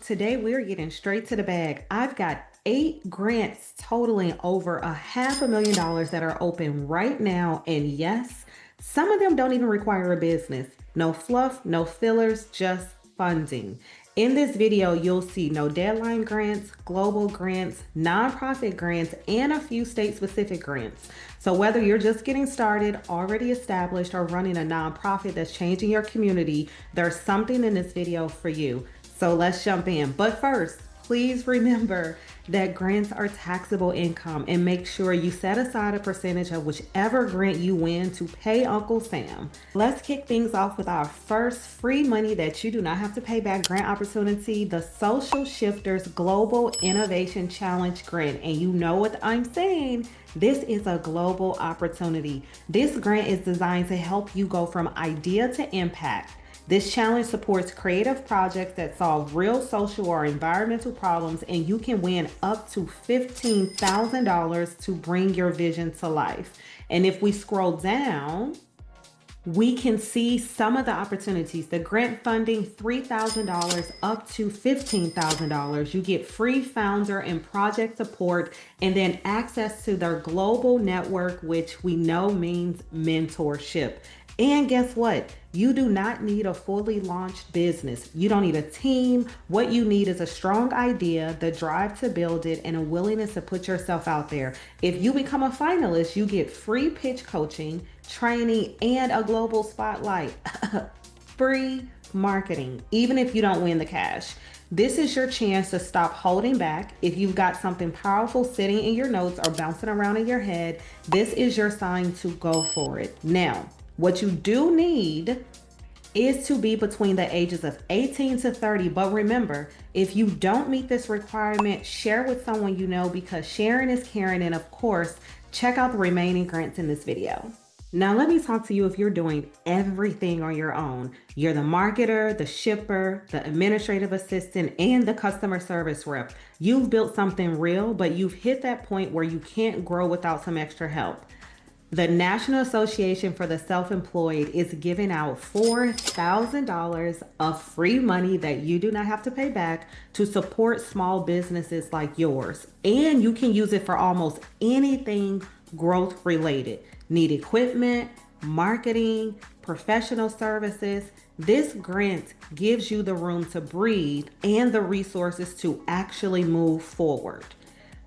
Today we're getting straight to the bag. I've got 8 grants totaling over $500,000 that are open right now. And yes, some of them don't even require a business. No fluff, no fillers, just funding. In this video, you'll see no deadline grants, global grants, nonprofit grants, and a few state-specific grants. So whether you're just getting started, already established, or running a nonprofit that's changing your community, there's something in this video for you. So let's jump in. But first, please remember that grants are taxable income, and make sure you set aside a percentage of whichever grant you win to pay Uncle Sam. Let's kick things off with our first free money that you do not have to pay back grant opportunity, the Social Shifters Global Innovation Challenge grant. And you know what I'm saying, this is a global opportunity. This grant is designed to help you go from idea to impact. This challenge supports creative projects that solve real social or environmental problems, and you can win up to $15,000 to bring your vision to life. And if we scroll down, we can see some of the opportunities. The grant funding, $3,000 up to $15,000. You get free founder and project support, and then access to their global network, which we know means mentorship. And guess what? You do not need a fully launched business. You don't need a team. What you need is a strong idea, the drive to build it, and a willingness to put yourself out there. If you become a finalist, you get free pitch coaching, training, and a global spotlight. Free marketing, even if you don't win the cash. This is your chance to stop holding back. If you've got something powerful sitting in your notes or bouncing around in your head, this is your sign to go for it. Now, what you do need is to be between the ages of 18 to 30. But remember, if you don't meet this requirement, share with someone you know, because sharing is caring. And of course, check out the remaining grants in this video. Now, let me talk to you if you're doing everything on your own. You're the marketer, the shipper, the administrative assistant, and the customer service rep. You've built something real, but you've hit that point where you can't grow without some extra help. The National Association for the Self-Employed is giving out $4,000 of free money that you do not have to pay back to support small businesses like yours. And you can use it for almost anything growth related. Need equipment, marketing, professional services. This grant gives you the room to breathe and the resources to actually move forward.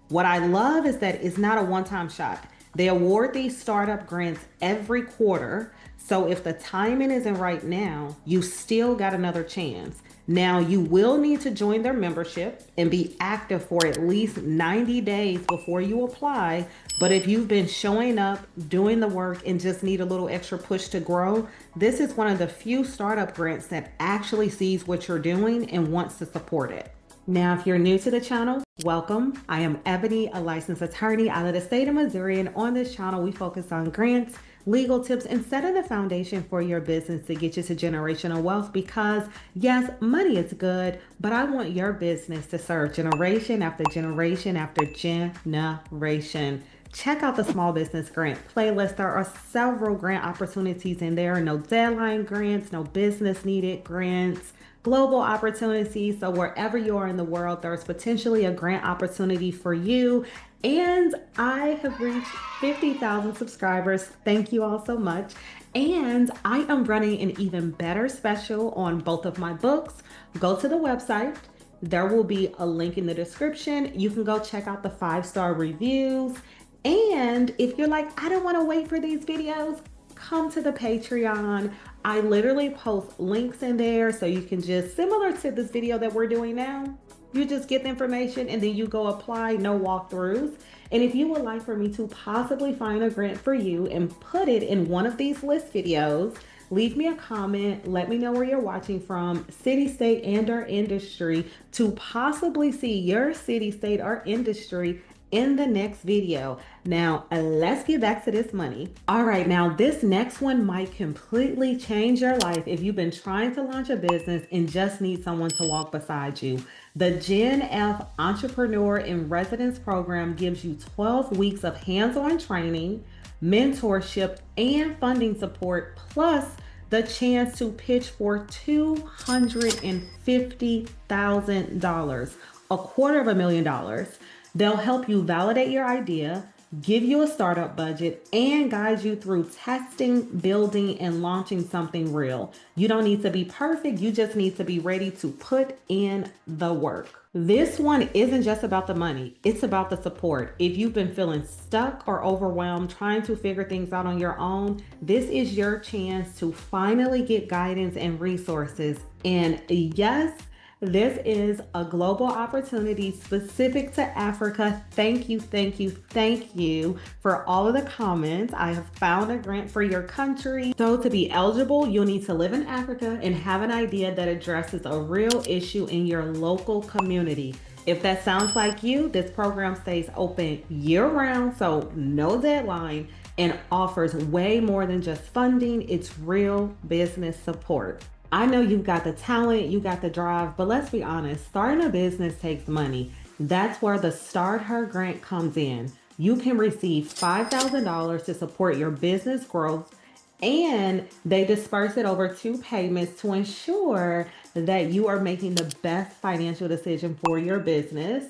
What I love is that it's not a one-time shot. They award these startup grants every quarter. So if the timing isn't right now, you still got another chance. Now, you will need to join their membership and be active for at least 90 days before you apply. But if you've been showing up, doing the work, and just need a little extra push to grow, this is one of the few startup grants that actually sees what you're doing and wants to support it. Now, if you're new to the channel, welcome. I am Ebony, a licensed attorney out of the state of Missouri, and on this channel, we focus on grants, legal tips, and setting the foundation for your business to get you to generational wealth. Because yes, money is good, but I want your business to serve generation after generation after generation. Check out the small business grant playlist. There are several grant opportunities in there. No deadline grants, no business needed grants, global opportunities. So wherever you are in the world, there's potentially a grant opportunity for you. And I have reached 50,000 subscribers. Thank you all so much. And I am running an even better special on both of my books. Go to the website. There will be a link in the description. You can go check out the 5-star reviews. And if you're like, I don't want to wait for these videos, come to the Patreon. I literally post links in there, so you can just, similar to this video that we're doing now, you just get the information and then you go apply, no walkthroughs. And if you would like for me to possibly find a grant for you and put it in one of these list videos, leave me a comment, let me know where you're watching from, city, state, and or industry, to possibly see your city, state, or industry in the next video. Now, let's get back to this money. All right, now this next one might completely change your life if you've been trying to launch a business and just need someone to walk beside you. The Gen F Entrepreneur in Residence program gives you 12 weeks of hands-on training, mentorship, and funding support, plus the chance to pitch for $250,000, $250,000. They'll help you validate your idea, give you a startup budget, and guide you through testing, building, and launching something real. You don't need to be perfect, you just need to be ready to put in the work. This one isn't just about the money, it's about the support. If you've been feeling stuck or overwhelmed trying to figure things out on your own, this is your chance to finally get guidance and resources. And yes, this is a global opportunity specific to Africa. Thank you, thank you, thank you for all of the comments. I have found a grant for your country. So to be eligible, you'll need to live in Africa and have an idea that addresses a real issue in your local community. If that sounds like you, this program stays open year-round, so no deadline, and offers way more than just funding. It's real business support. I know you've got the talent, you got the drive, but let's be honest, starting a business takes money. That's where the Start Her grant comes in. You can receive $5,000 to support your business growth, and they disperse it over 2 payments to ensure that you are making the best financial decision for your business.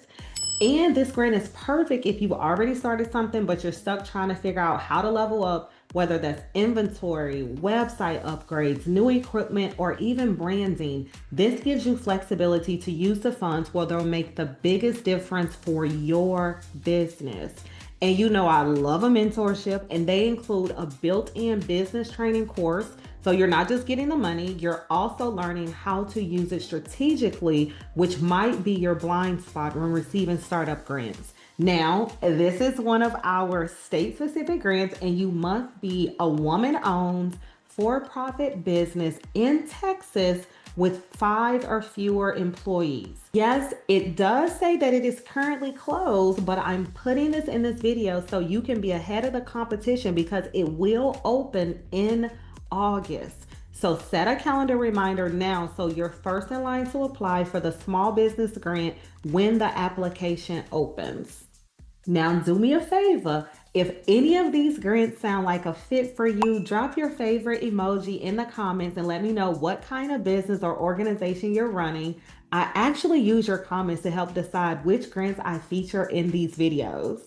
And this grant is perfect if you've already started something, but you're stuck trying to figure out how to level up, whether that's inventory, website upgrades, new equipment, or even branding. This gives you flexibility to use the funds where they'll make the biggest difference for your business. And you know I love a mentorship, and they include a built-in business training course. So you're not just getting the money, you're also learning how to use it strategically, which might be your blind spot when receiving startup grants. Now, this is one of our state-specific grants, and you must be a woman-owned, for-profit business in Texas with 5 or fewer employees. Yes, it does say that it is currently closed, but I'm putting this in this video so you can be ahead of the competition because it will open in August. So set a calendar reminder now so you're first in line to apply for the small business grant when the application opens. Now do me a favor. If any of these grants sound like a fit for you, drop your favorite emoji in the comments and let me know what kind of business or organization you're running. I actually use your comments to help decide which grants I feature in these videos.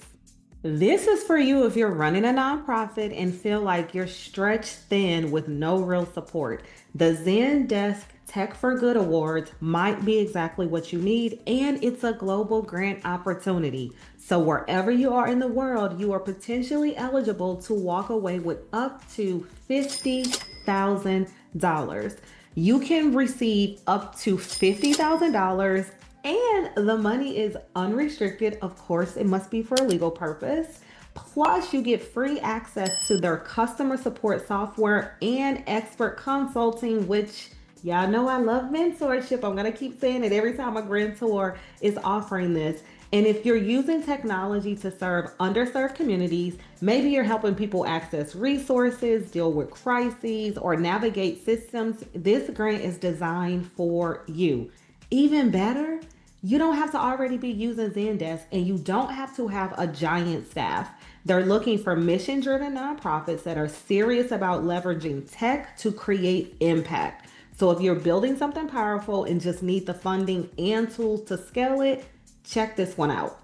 This is for you if you're running a nonprofit and feel like you're stretched thin with no real support. The Zendesk Tech for Good Awards might be exactly what you need, and it's a global grant opportunity. So wherever you are in the world, you are potentially eligible to walk away with up to $50,000. You can receive up to $50,000, and the money is unrestricted. Of course, it must be for a legal purpose. Plus, you get free access to their customer support software and expert consulting, which y'all know I love mentorship. I'm gonna keep saying it every time a grantor is offering this. And if you're using technology to serve underserved communities, maybe you're helping people access resources, deal with crises, or navigate systems, this grant is designed for you. Even better, you don't have to already be using Zendesk, and you don't have to have a giant staff. They're looking for mission-driven nonprofits that are serious about leveraging tech to create impact. So if you're building something powerful and just need the funding and tools to scale it, check this one out.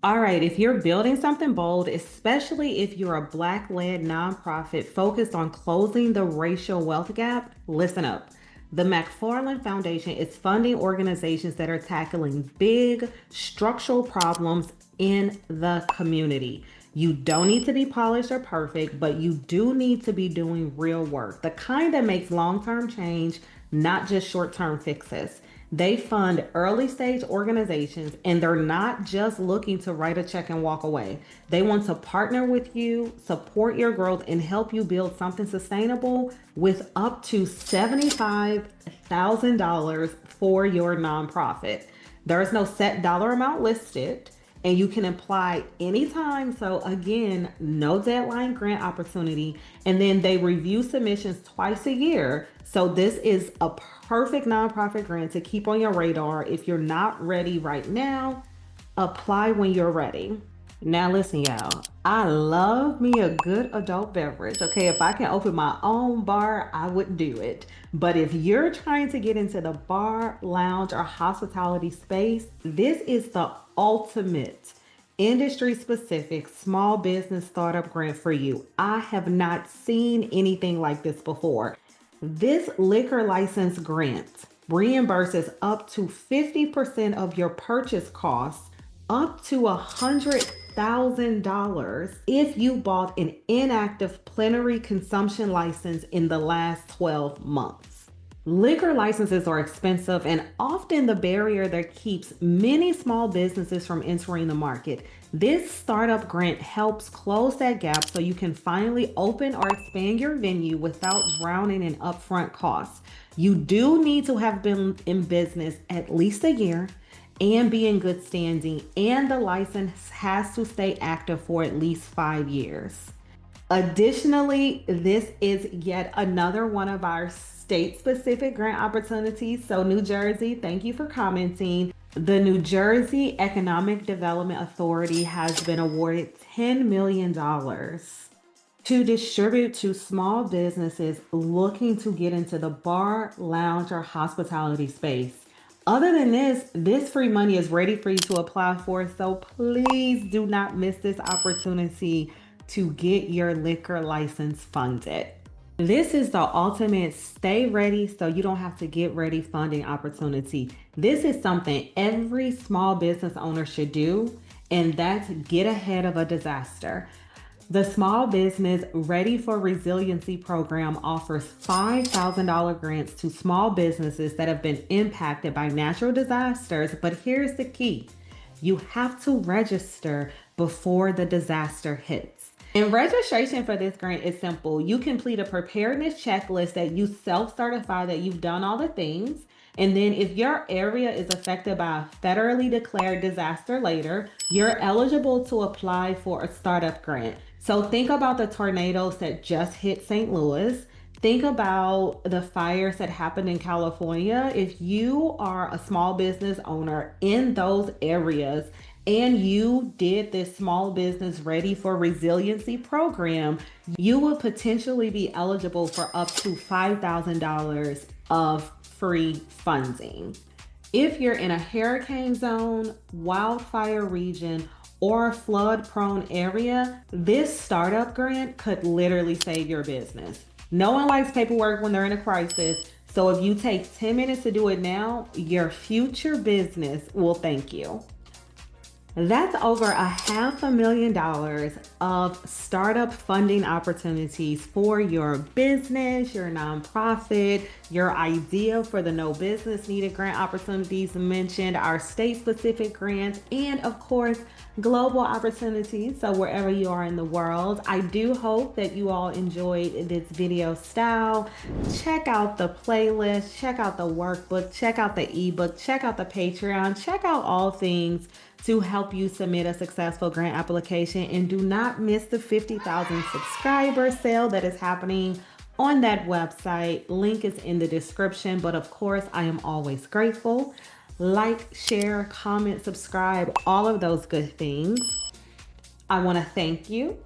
All right, if you're building something bold, especially if you're a Black-led nonprofit focused on closing the racial wealth gap, listen up. The McFarland Foundation is funding organizations that are tackling big structural problems in the community. You don't need to be polished or perfect, but you do need to be doing real work, the kind that makes long-term change, not just short-term fixes. They fund early stage organizations, and they're not just looking to write a check and walk away. They want to partner with you, support your growth, and help you build something sustainable with up to $75,000 for your nonprofit. There is no set dollar amount listed, and you can apply anytime. So again, no deadline grant opportunity. And then they review submissions twice a year. So this is a perfect nonprofit grant to keep on your radar. If you're not ready right now, apply when you're ready. Now listen, y'all. I love me a good adult beverage. Okay, if I can open my own bar, I would do it. But if you're trying to get into the bar, lounge, or hospitality space, this is the ultimate industry specific small business startup grant for you. I have not seen anything like this before. This liquor license grant reimburses up to 50% of your purchase costs, up to $100,000 if you bought an inactive plenary consumption license in the last 12 months. Liquor licenses are expensive and often the barrier that keeps many small businesses from entering the market. This startup grant helps close that gap so you can finally open or expand your venue without drowning in upfront costs. You do need to have been in business at least a year and be in good standing, and the license has to stay active for at least 5 years. Additionally, this is yet another one of our state-specific grant opportunities. So New Jersey, thank you for commenting. The New Jersey Economic Development Authority has been awarded $10 million to distribute to small businesses looking to get into the bar, lounge, or hospitality space. Other than this free money is ready for you to apply for, so please do not miss this opportunity to get your liquor license funded. This is the ultimate stay ready so you don't have to get ready funding opportunity. This is something every small business owner should do, and that's get ahead of a disaster. The Small Business Ready for Resiliency program offers $5,000 grants to small businesses that have been impacted by natural disasters. But here's the key: you have to register before the disaster hits. And registration for this grant is simple. You complete a preparedness checklist that you self-certify that you've done all the things. And then if your area is affected by a federally declared disaster later, you're eligible to apply for a startup grant. So think about the tornadoes that just hit St. Louis. Think about the fires that happened in California. If you are a small business owner in those areas and you did this Small Business Ready for Resiliency program, you would potentially be eligible for up to $5,000 of free funding. If you're in a hurricane zone, wildfire region, or flood-prone area, this startup grant could literally save your business. No one likes paperwork when they're in a crisis, so if you take 10 minutes to do it now, your future business will thank you. That's over $500,000 of startup funding opportunities for your business, your nonprofit, your idea for the No Business Needed grant opportunities mentioned, our state-specific grants, and of course, global opportunities. So wherever you are in the world, I do hope that you all enjoyed this video style. Check out the playlist, check out the workbook, check out the ebook, check out the Patreon, check out all things to help you submit a successful grant application. And do not miss the 50,000 subscriber sale that is happening on that website. Link is in the description. But of course, I am always grateful. Like, share, comment, subscribe, all of those good things. I want to thank you.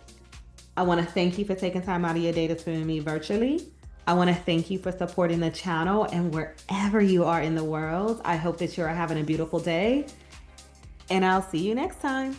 I want to thank you for taking time out of your day to spend with me virtually. I want to thank you for supporting the channel, and wherever you are in the world, I hope that you're having a beautiful day. And I'll see you next time.